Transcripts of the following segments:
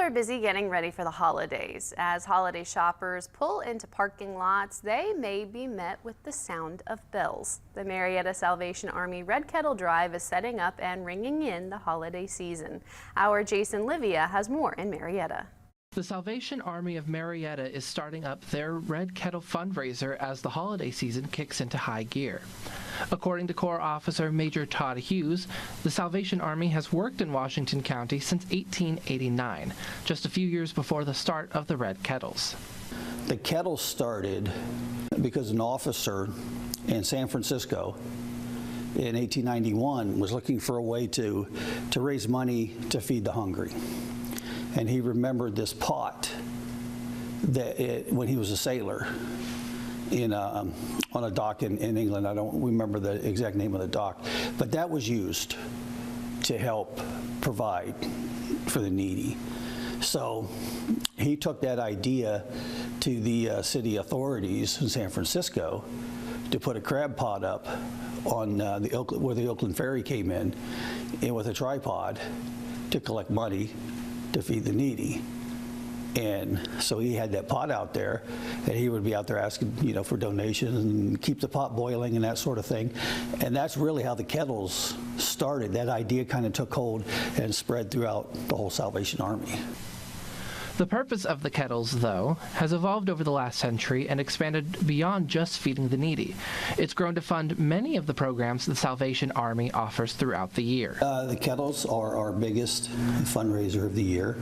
are busy getting ready for the holidays. As holiday shoppers pull into parking lots, they may be met with the sound of bells. The Marietta Salvation Army Red Kettle Drive is setting up and ringing in the holiday season. Our Jason Livia has more in Marietta. The Salvation Army of Marietta is starting up their Red Kettle fundraiser as the holiday season kicks into high gear. According to Corps Officer Major Todd Hughes, the Salvation Army has worked in Washington County since 1889, just a few years before the start of the Red Kettles. The Kettle started because an officer in San Francisco in 1891 was looking for a way to raise money to feed the hungry. And he remembered this pot that when he was a sailor on a dock in England. I don't remember the exact name of the dock, but that was used to help provide for the needy. So he took that idea to the city authorities in San Francisco to put a crab pot up on where the Oakland Ferry came in with a tripod to collect money to feed the needy. And so he had that pot out there, and he would be out there asking, for donations and keep the pot boiling and that sort of thing. And that's really how the kettles started. That idea kind of took hold and spread throughout the whole Salvation Army. The purpose of the kettles, though, has evolved over the last century and expanded beyond just feeding the needy. It's grown to fund many of the programs the Salvation Army offers throughout the year. The kettles are our biggest fundraiser of the year.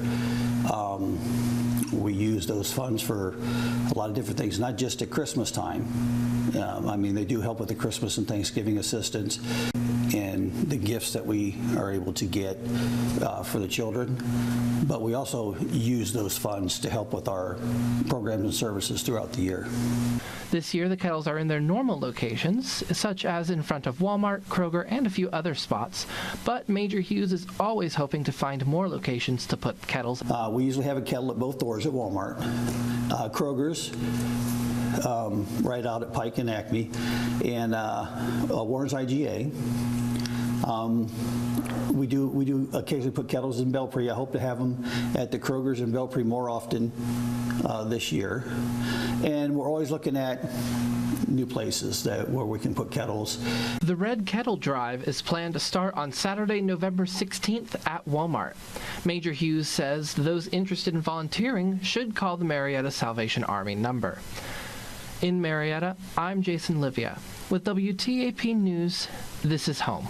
We use those funds for a lot of different things, not just at Christmas time. They do help with the Christmas and Thanksgiving assistance and the gifts that we are able to get for the children. But we also use those funds to help with our programs and services throughout the year. This year, the kettles are in their normal locations, such as in front of Walmart, Kroger, and a few other spots. But Major Hughes is always hoping to find more locations to put kettles. We usually have a kettle at both doors at Walmart, Kroger's, right out at Pike and Acme, and Warren's IGA. We do occasionally put kettles in Belpre. I hope to have them at the Kroger's in Belpre more often this year. And we're always looking at new places where we can put kettles. The Red Kettle Drive is planned to start on Saturday, November 16th at Walmart. Major Hughes says those interested in volunteering should call the Marietta Salvation Army number. In Marietta, I'm Jason Livia. With WTAP News, this is Home.